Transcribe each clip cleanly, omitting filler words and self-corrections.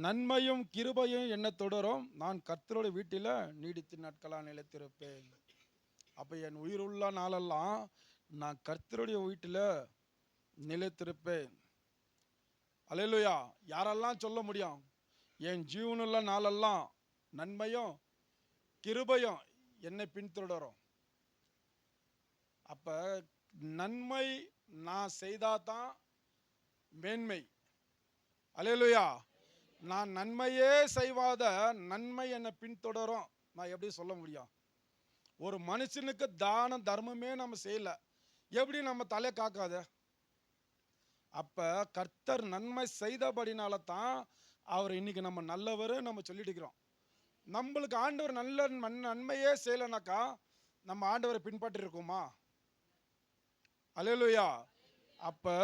நன்மையும் கிருபையும் என்ன தொடரும். நான் கர்த்தருடைய வீட்டில் நீடித்து நாட்களாக நிலைத்திருப்பேன். அப்போ என் உயிருள்ள நாளெல்லாம் நான் கர்த்தருடைய வீட்டில் நிலைத்திருப்பேன். அல்லேலூயா. யாரெல்லாம் சொல்ல முடியும்? என் ஜீவனுள்ள நாளெல்லாம் நன்மையும் கிருபையும் என்னை பின்தொடரும். அப்போ நன்மை நான் செய்தாதான் மேன்மை. அல்லேலூயா. நான் நன்மையே செய்வாத நன்மை என்னை பின்தொடரும். நான் எப்படி சொல்ல முடியும்? ஒரு மனுஷனுக்கு தான தர்மமே நம்ம செய்யல, எப்படி நம்ம தலை காக்காத? அப்ப கர்த்தர் நன்மை செய்தபடினால தான் அவர் இன்னைக்கு நம்ம நல்லவர் நம்ம சொல்லிட்டு இருக்கிறோம். நம்மளுக்கு ஆண்டவர் நல்ல நன்மையே செய்யலைனாக்கா நம்ம ஆண்டவரை பின்பற்றி இருக்கோமா? அல்லேலூயா. அப்ப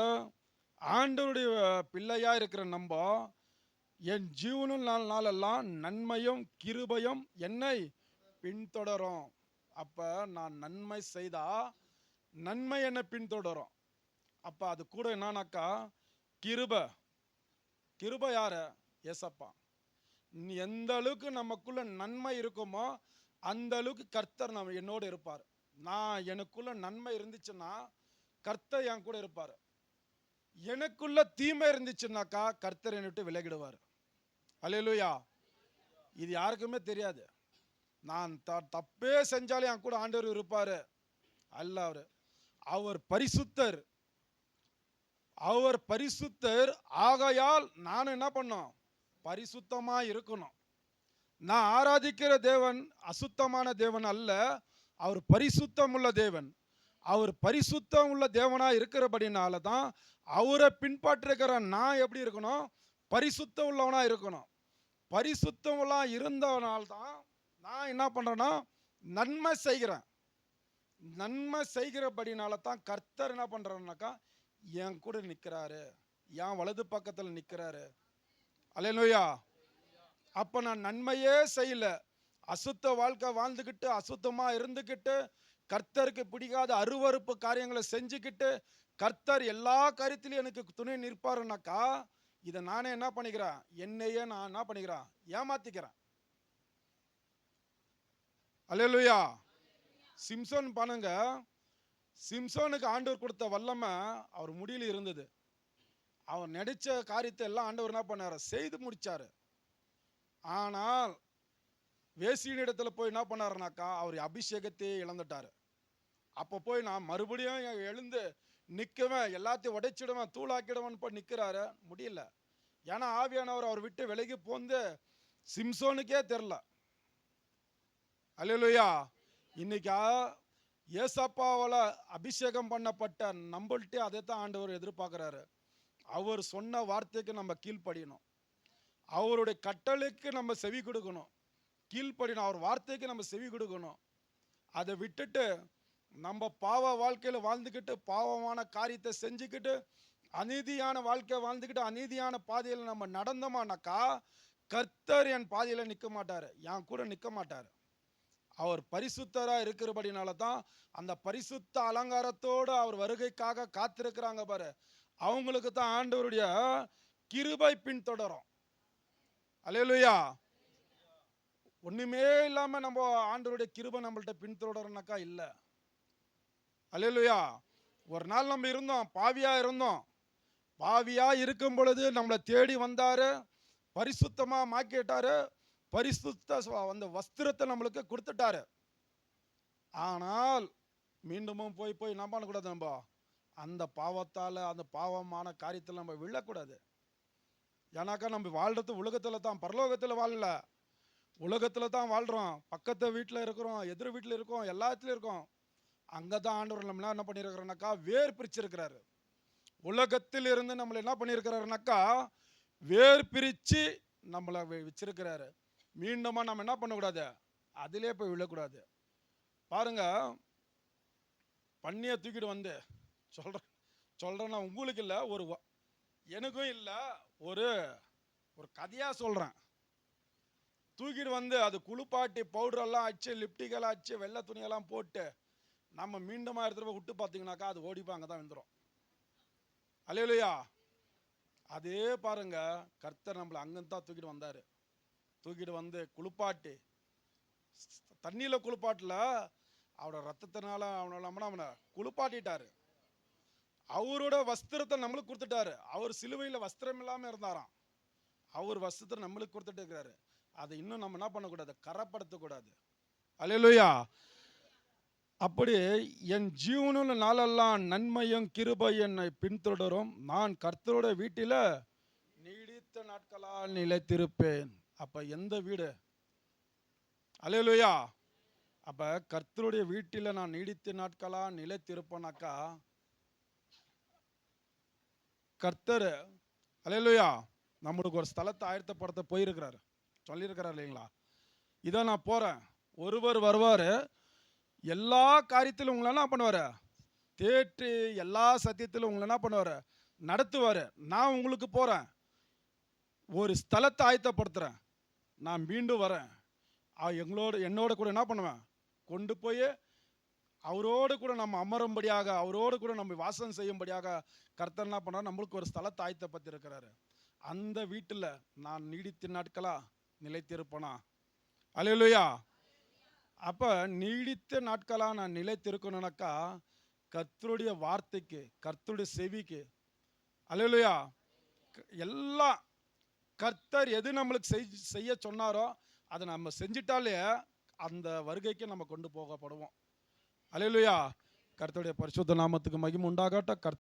ஆண்டவருடைய பிள்ளையா இருக்கிற நம்ம என் ஜீவனும் நாளெல்லாம் நன்மையும் கிருபையும் என்னை பின்தொடரும். அப்ப நான் நன்மை செய்தா நன்மை என்னை பின்தொடரும். அப்ப அது கூட என்னன்னாக்கா கிருபை. கிருபை யாரு? ஏசப்பா. எந்த அளவுக்கு நமக்குள்ள நன்மை இருக்குமோ அந்த அளவுக்கு கர்த்தர் நம்ம என்னோடு இருப்பார். நான் எனக்குள்ள நன்மை இருந்துச்சுன்னா கர்த்தர் என் கூட இருப்பார். எனக்குள்ள தீமை இருந்துச்சுன்னாக்கா கர்த்தர் என்னை விட்டு விலகிடுவார். அல்லேலூயா. இது யாருக்குமே தெரியாது. நான் தப்பே செஞ்சாலும் என் கூட ஆண்டவர் இருப்பாரு. அல்ல, அவர் பரிசுத்தர். அவர் பரிசுத்தர் ஆகையால் நான் என்ன பண்ணோம்? பரிசுத்தமா இருக்கணும். நான் ஆராதிக்கிற தேவன் அசுத்தமான தேவன் அல்ல, அவர் பரிசுத்தம் உள்ள தேவன். அவர் பரிசுத்தம் உள்ள தேவனா இருக்கிறபடினால தான் அவரை பின்பற்றுகிற நான் எப்படி இருக்கணும்? பரிசுத்தம் உள்ளவனா இருக்கணும். பரிசுத்தம் உள்ள இருந்தவனால்தான் நான் என்ன பண்றேன்னா நன்மை செய்கிறேன். நன்மை செய்கிறபடினால தான் கர்த்தர் என்ன பண்றாருனாக்கா என் கூட நிற்கிறாரு, என் வலது பக்கத்தில் நிற்கிறாரு. அல்லேலூயா. அப்போ நான் நன்மையே செய்யல, அசுத்த வாழ்க்கை வாழ்ந்துக்கிட்டு அசுத்தமாக இருந்துக்கிட்டு கர்த்தருக்கு பிடிக்காத அருவறுப்பு காரியங்களை செஞ்சுக்கிட்டு கர்த்தர் எல்லா காரியத்திலையும் எனக்கு துணை நிற்பாருனாக்கா இதை நானே என்ன பண்ணிக்கிறேன்? என்னையே நான் என்ன பண்ணிக்கிறேன்? ஏமாத்திக்கிறேன். அல்லேலூயா. சிம்சோன் பாருங்க, சிம்சோனுக்கு ஆண்டவர் கொடுத்த வல்லமை அவர் முடியல இருந்தது. அவர் நடிச்ச காரியத்தை எல்லாம் ஆண்டவர் என்ன பண்ணாரு? செய்து முடிச்சாரு. ஆனால் வேசியின் இடத்துல போய் என்ன பண்ணாருனாக்கா அவர் அபிஷேகத்தையே இழந்துட்டாரு. அப்போ போய் நான் மறுபடியும் எழுந்து நிற்கவேன், எல்லாத்தையும் உடைச்சிடுவேன், தூளாக்கிடுவேன் போய் நிற்கிறாரு. முடியல. ஏன்னா ஆவியானவர் அவர் விட்டு விலகி போந்து சிம்சோனுக்கே தெரில. அல்லேலூயா. இன்னைக்கு ஏசப்பாவால் அபிஷேகம் பண்ணப்பட்ட நம்மள்கிட்ட அதை தான் ஆண்டவர் எதிர்பார்க்குறாரு. அவர் சொன்ன வார்த்தைக்கு நம்ம கீழ்ப்படியணும், அவருடைய கட்டளைக்கு நம்ம செவி கொடுக்கணும், கீழ்ப்படியணும், அவர் வார்த்தைக்கு நம்ம செவி கொடுக்கணும். அதை விட்டுட்டு நம்ம பாவ வாழ்க்கையில் வாழ்ந்துக்கிட்டு பாவமான காரியத்தை செஞ்சுக்கிட்டு அநீதியான வாழ்க்கை வாழ்ந்துக்கிட்டு அநீதியான பாதையில் நம்ம நடந்தோமானாக்கா கர்த்தர் என் பாதையில் நிற்க மாட்டார், என் கூட நிற்க மாட்டார். அவர் பரிசுத்தராக இருக்கிறபடினால தான் அந்த பரிசுத்த அலங்காரத்தோடு அவர் வருகைக்காக காத்திருக்கிறாங்க பாரு, அவங்களுக்கு தான் ஆண்டவருடைய கிருபை பின்தொடரும். அல்லேலூயா. ஒண்ணுமே இல்லாம நம்ம ஆண்டவருடைய கிருபை நம்மள்ட்ட பின்தொடரனாக்கா இல்ல. அல்லேலூயா. ஒரு நாள் நம்ம இருந்தோம், பாவியா இருந்தோம். பாவியா இருக்கும் பொழுது நம்மளை தேடி வந்தாரு, பரிசுத்தமா மாக்கிட்டாரு, பரிசுத்த அந்த வஸ்திரத்தை நம்மளுக்கு கொடுத்துட்டாரு. ஆனால் மீண்டும் போய் போய் என்ன பண்ணக்கூடாது? நம்ம அந்த பாவத்தால் அந்த பாவமான காரியத்தில் நம்ம விழக்கூடாது. ஏன்னாக்கா நம்ம வாழ்றது உலகத்தில் தான், பரலோகத்தில் வாழல, உலகத்தில் தான் வாழ்கிறோம். பக்கத்து வீட்டில் இருக்கிறோம், எதிர் வீட்டில் இருக்கோம், எல்லாத்துலேயும் இருக்கோம். அங்கே தான் ஆண்டவர் நம்மளாம் என்ன பண்ணியிருக்கிறோன்னாக்கா வேர் பிரிச்சிருக்கிறாரு. உலகத்தில் இருந்து நம்மளை என்ன பண்ணியிருக்கிறாருனாக்கா வேர் பிரித்து நம்மளை வச்சிருக்கிறாரு. மீண்டுமா நம்ம என்ன பண்ணக்கூடாது? அதிலே போய் விழக்கூடாது. பாருங்க, பண்ணியை தூக்கிட்டு வந்து சொல்கிறேன் நான் உங்களுக்கு இல்லை, எனக்கும் இல்லை, ஒரு ஒரு கதையாக சொல்கிறேன். தூக்கிட்டு வந்து அது குளிப்பாட்டி பவுடரெல்லாம் அடிச்சு லிப்டிக்கெல்லாம் அடிச்சு வெள்ளை துணியெல்லாம் போட்டு நம்ம மீண்டுமா எடுத்துகிட்டு போய் விட்டு பார்த்தீங்கன்னாக்கா அது ஓடிப்பா அங்கே தான் வந்துடும். அல்லேலூயா. அதே பாருங்க, கர்த்தர் நம்மளை அங்கிருந்து தான் தூக்கிட்டு வந்தாரு. தூக்கிட்டு வந்து குளிப்பாட்டி, தண்ணியில குளிப்பாட்டல, அவரோட ரத்தத்தினால அவனை குளிப்பாட்டிட்டாரு. அவரோட வஸ்திரத்தை நம்மளுக்கு கொடுத்துட்டாரு. அவர் சிலுவையில் வஸ்திரம் இல்லாம இருந்தாராம். அவர் வஸ்திரத்தை நம்மளுக்கு கொடுத்துட்டு இருக்கிறாரு. அதை இன்னும் நம்ம என்ன பண்ணக்கூடாது, கரப்படுத்தக்கூடாது. அல்லேலூயா. அப்படி என் ஜீவனுள்ள நாளெல்லாம் நன்மையும் கிருபை என்னை பின்தொடரும். நான் கர்த்தரோட வீட்டில நீடித்த நாட்களால் நிலைத்திருப்பேன். அப்ப எந்த வீடு? அல்லேலூயா. அப்ப கர்த்தருடைய வீட்டில நான் நீடித்த நாட்களா நிலைத்திருப்பேனாக்கா, கர்த்தர் அல்லேலூயா நம்மளுக்கு ஒரு ஸ்தலத்தை ஆயத்தப்படுத்த போயிருக்கிறாரு, சொல்லியிருக்கிறார் இல்லைங்களா? இதை நான் போறேன், ஒருவர் வருவார், எல்லா காரியத்திலும் உங்களை என்ன பண்ணுவார், தேற்றி எல்லா சத்தியத்திலும் உங்களை என்ன பண்ணுவார், நடத்துவார். நான் உங்களுக்கு போகிறேன், ஒரு ஸ்தலத்தை ஆயத்தப்படுத்துகிறேன், நான் மீண்டும் வரேன். என்னோட கூட என்ன பண்ணுவேன், கொண்டு போய் அவரோடு கூட நம்ம அமரும்படியாக, அவரோடு கூட நம்ம வாசம் செய்யும்படியாக கர்த்தர் என்ன பண்ணார், நம்மளுக்கு ஒரு ஸ்தலத்தை ஆயத்தப்படுத்தியிருக்கிறாரு. அந்த வீட்டில் நான் நீடித்த நாட்களா நிலைத்திருப்பேனா? அல்லேலூயா. அப்போ நீடித்த நாட்களாக நான் நிலைத்திருக்கணும்னாக்கா, கர்த்தருடைய வார்த்தைக்கு, கர்த்தருடைய செவிக்கு, அல்லேலூயா, எல்லாம் கர்த்தர் எது நம்மளுக்கு செய்ய சொன்னாரோ அதை நம்ம செஞ்சிட்டாலே அந்த வருகைக்கு நம்ம கொண்டு போகப்படுவோம். அல்லேலூயா. கர்த்தருடைய பரிசுத்த நாமத்துக்கு மகிமை உண்டாகட்டும்.